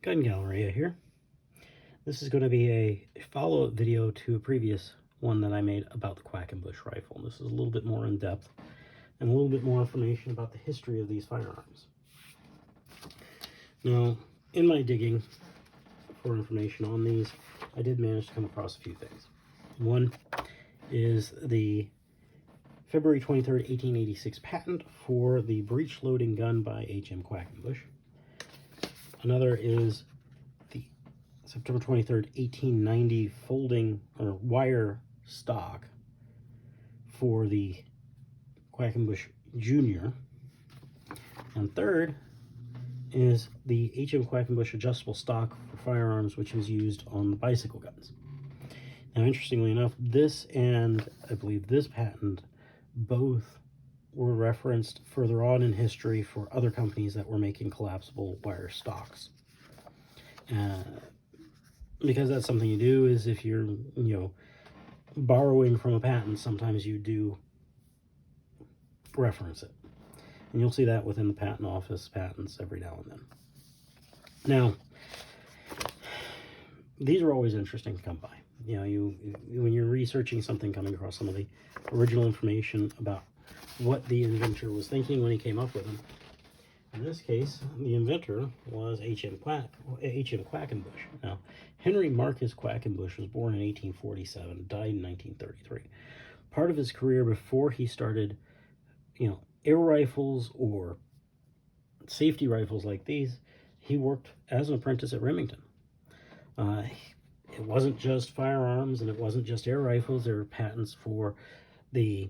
Gun Gallery here. This is going to be a follow-up video to a previous one that I made about the Quackenbush rifle. This is a little bit more in depth and a little bit more information about the history of these firearms. Now, in my digging for information on these, I did manage to come across a few things. One is the February 23rd, 1886 patent for the breech loading gun by H.M. Quackenbush. Another is the September 23rd, 1890 folding or wire stock for the Quackenbush Jr. And third is the H.M. Quackenbush adjustable stock for firearms, which is used on the bicycle guns. Now, interestingly enough, this and I believe this patent both were referenced further on in history for other companies that were making collapsible wire stocks. Because that's something you do, is if you're, borrowing from a patent, sometimes you do reference it. And you'll see that within the patent office patents every now and then. Now, these are always interesting to come by. When you're researching something, coming across some of the original information about what the inventor was thinking when he came up with them. In this case, the inventor was H.M. Quackenbush. Now, Henry Marcus Quackenbush was born in 1847, died in 1933. Part of his career before he started, air rifles or safety rifles like these, he worked as an apprentice at Remington. It wasn't just firearms and it wasn't just air rifles. There were patents for the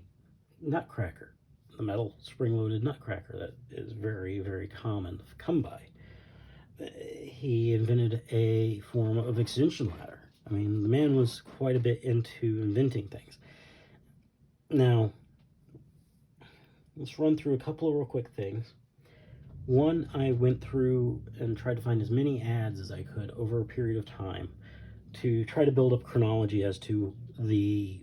nutcracker, the metal spring-loaded nutcracker that is very, very common to come by. He invented a form of extension ladder. I mean, the man was quite a bit into inventing things. Now, let's run through a couple of real quick things. One, I went through and tried to find as many ads as I could over a period of time to try to build up chronology as to the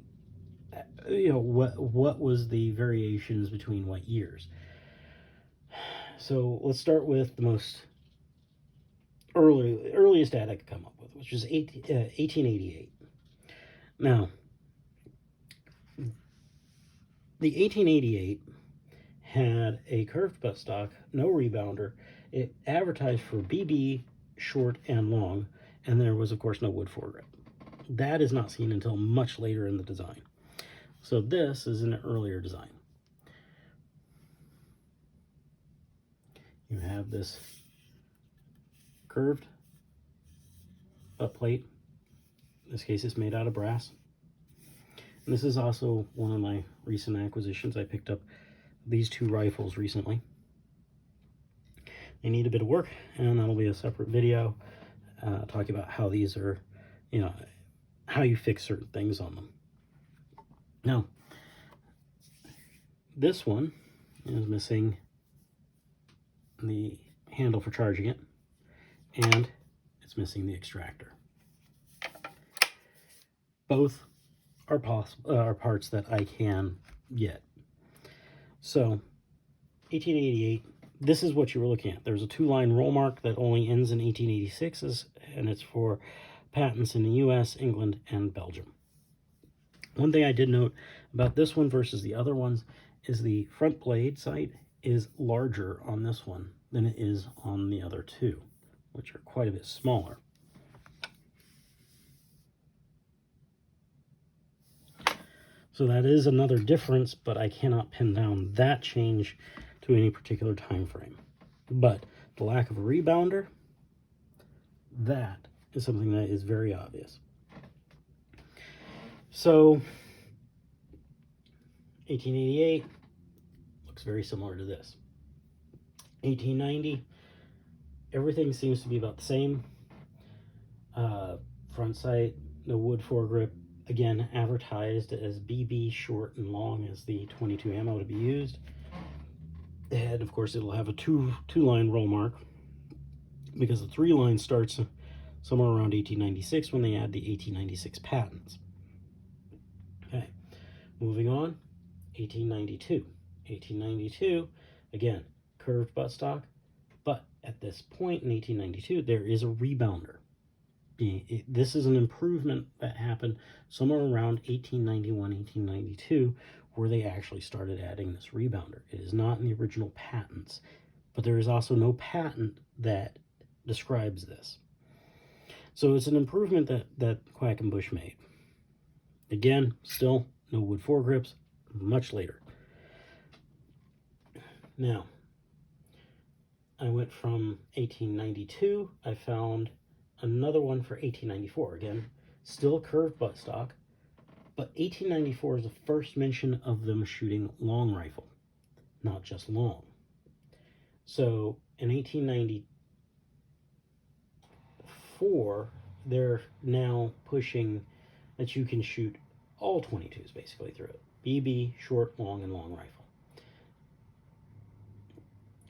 what was the variations between what years. So let's start with the most earliest ad I could come up with, which is 1888. Now, the 1888 had a curved buttstock, no rebounder. It advertised for BB, short and long, and there was, of course, no wood foregrip. That is not seen until much later in the design. So this is an earlier design. You have this curved butt plate. In this case, it's made out of brass. And this is also one of my recent acquisitions. I picked up these two rifles recently. They need a bit of work, and that'll be a separate video talking about how these are, how you fix certain things on them. Now, this one is missing the handle for charging it, and it's missing the extractor. Both are parts that I can get. So, 1888, this is what you were looking at. There's a two-line roll mark that only ends in 1886, and it's for patents in the US, England, and Belgium. One thing I did note about this one versus the other ones is the front blade sight is larger on this one than it is on the other two, which are quite a bit smaller. So that is another difference, but I cannot pin down that change to any particular time frame. But the lack of a rebounder, that is something that is very obvious. So 1888 looks very similar to this. 1890, everything seems to be about the same. Front sight, no wood foregrip. Again, advertised as BB, short and long as the 22 ammo to be used. The head, of course, it'll have a two-line roll mark because the three-line starts somewhere around 1896 when they add the 1896 patents. Okay, moving on, 1892. 1892, again, curved buttstock, but at this point in 1892, there is a rebounder. This is an improvement that happened somewhere around 1891, 1892, where they actually started adding this rebounder. It is not in the original patents, but there is also no patent that describes this. So it's an improvement that Quackenbush made. Again, still no wood foregrips, much later. Now, I went from 1892, I found another one for 1894. Again, still curved buttstock, but 1894 is the first mention of them shooting long rifle, not just long. So in 1894, they're now pushing that you can shoot all 22s basically through it. BB, short, long, and long rifle.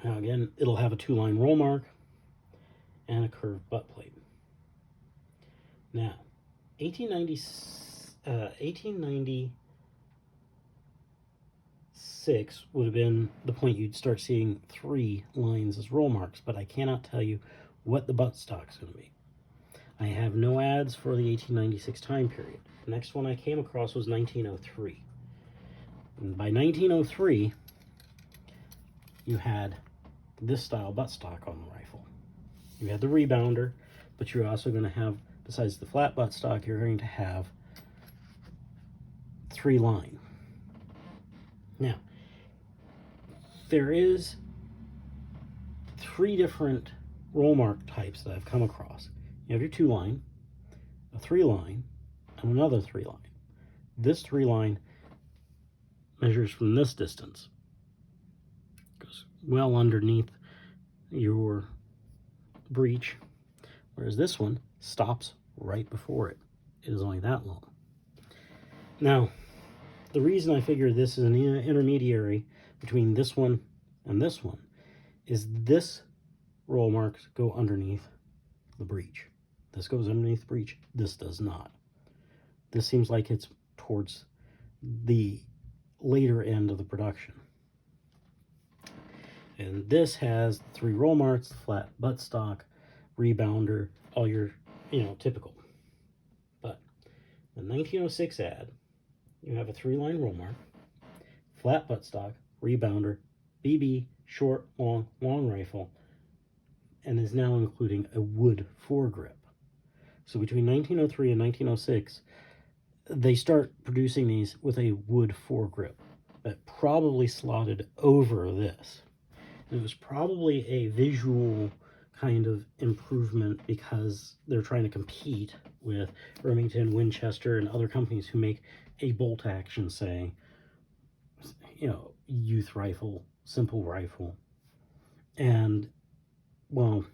Now again, it'll have a 2-line roll mark and a curved butt plate. Now, 1896 would have been the point you'd start seeing 3 lines as roll marks, but I cannot tell you what the buttstock is going to be. I have no ads for the 1896 time period. The next one I came across was 1903. And by 1903, you had this style buttstock on the rifle. You had the rebounder, but you're also going to have, besides the flat buttstock, you're going to have 3-line. Now, there is 3 different roll mark types that I've come across. You have your 2-line, a 3-line, and another 3-line. This 3-line measures from this distance. Goes well underneath your breech, whereas this one stops right before it. It is only that long. Now, the reason I figure this is an intermediary between this one and this one is this roll marks go underneath the breech. This goes underneath the breech. This does not. This seems like it's towards the later end of the production. And this has 3 roll marks, flat buttstock, rebounder, all your, typical. But the 1906 ad, you have a 3-line roll mark, flat buttstock, rebounder, BB, short, long, long rifle, and is now including a wood foregrip. So between 1903 and 1906, they start producing these with a wood foregrip that probably slotted over this. And it was probably a visual kind of improvement because they're trying to compete with Remington, Winchester, and other companies who make a bolt action, say, youth rifle, simple rifle. And, well,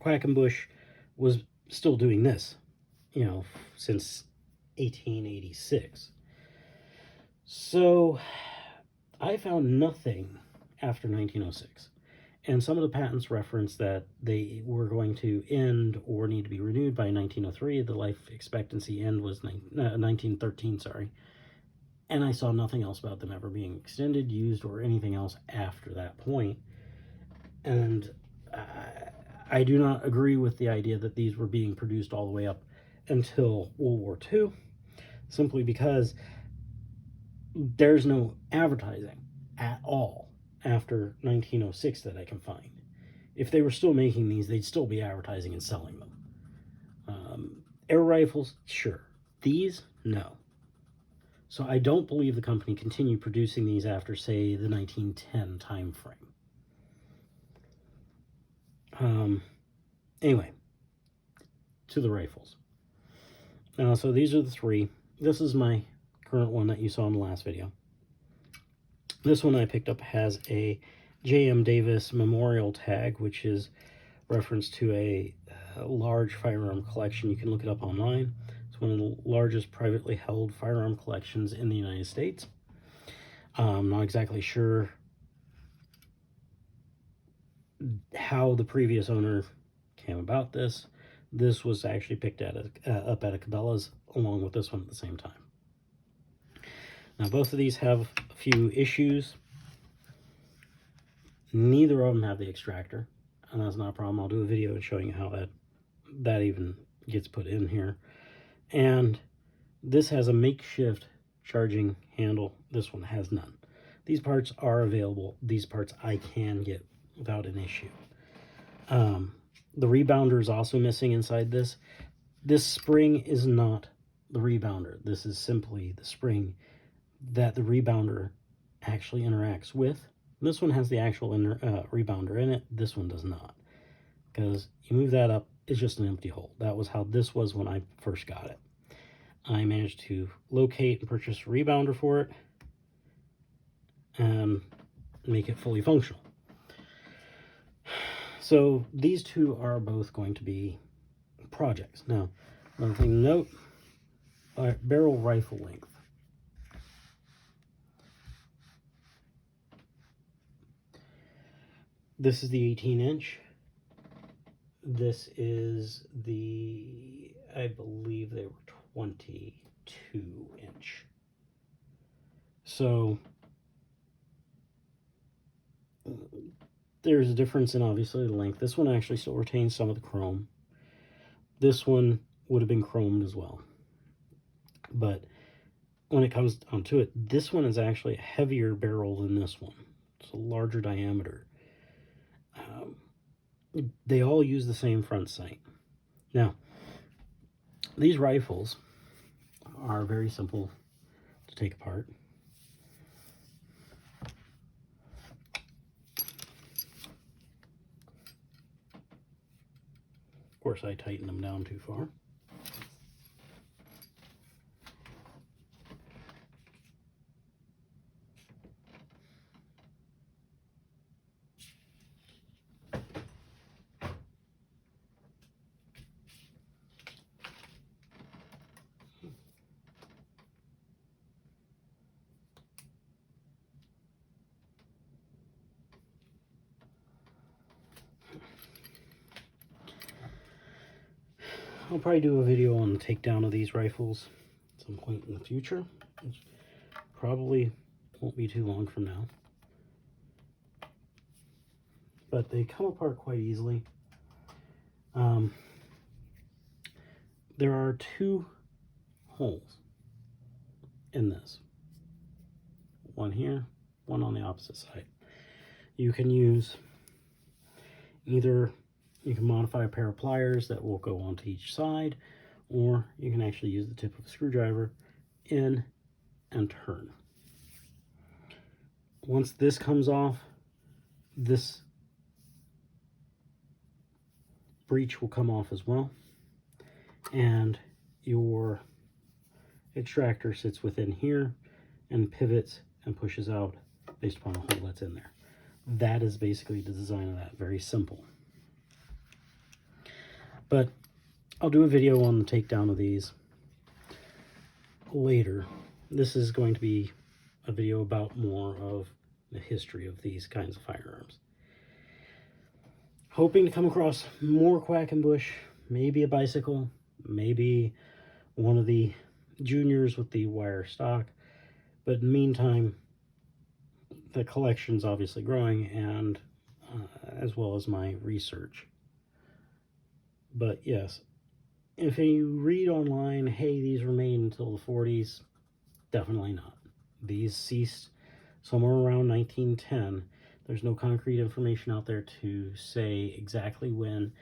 Quackenbush was still doing this, since 1886. So I found nothing after 1906. And some of the patents reference that they were going to end or need to be renewed by 1903. The life expectancy end was 1913, sorry. And I saw nothing else about them ever being extended, used, or anything else after that point. And I do not agree with the idea that these were being produced all the way up until World War II, simply because there's no advertising at all after 1906 that I can find. If they were still making these, they'd still be advertising and selling them. Air rifles, sure. These, no. So I don't believe the company continued producing these after, say, the 1910 time frame. Anyway, to the rifles. So these are the 3. This is my current one that you saw in the last video. This one I picked up has a J.M. Davis memorial tag, which is reference to a large firearm collection. You can look it up online. It's one of the largest privately held firearm collections in the United States. I'm not exactly sure how the previous owner came about this. This was actually picked up at a Cabela's along with this one at the same time. Now both of these have a few issues. Neither of them have the extractor. and that's not a problem. I'll do a video showing you how that even gets put in here. And this has a makeshift charging handle. This one has none. These parts are available. These parts I can get without an issue. The rebounder is also missing inside this. This spring is not the rebounder. This is simply the spring that the rebounder actually interacts with. This one has the actual rebounder in it. This one does not. Because you move that up, it's just an empty hole. That was how this was when I first got it. I managed to locate and purchase a rebounder for it and make it fully functional. So these two are both going to be projects. Now, another thing to note, barrel rifle length. This is the 18-inch. This is the, I believe they were 22-inch. So there's a difference in obviously the length. This one actually still retains some of the chrome. This one would have been chromed as well. But when it comes down to it, this one is actually a heavier barrel than this one. It's a larger diameter. They all use the same front sight. Now, these rifles are very simple to take apart. Of course, I tightened them down too far. I'll probably do a video on the takedown of these rifles at some point in the future. Which probably won't be too long from now. But they come apart quite easily. There are two holes in this. One here, one on the opposite side. You can use either, you can modify a pair of pliers that will go onto each side, or you can actually use the tip of a screwdriver in and turn. Once this comes off, this breech will come off as well, and your extractor sits within here and pivots and pushes out based upon the hole that's in there. That is basically the design of that. Very simple. But I'll do a video on the takedown of these later. This is going to be a video about more of the history of these kinds of firearms. Hoping to come across more Quackenbush, maybe a bicycle, maybe one of the juniors with the wire stock. But in the meantime, the collection's obviously growing, and as well as my research. But yes, if you read online, hey, these remain until the 40s, definitely not. These ceased somewhere around 1910. There's no concrete information out there to say exactly when,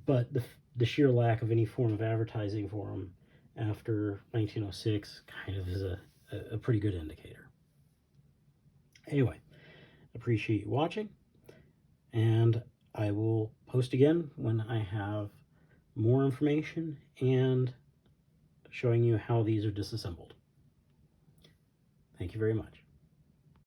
but the sheer lack of any form of advertising for them after 1906 kind of is a pretty good indicator. Anyway, appreciate you watching, and I will post again when I have more information and showing you how these are disassembled. Thank you very much.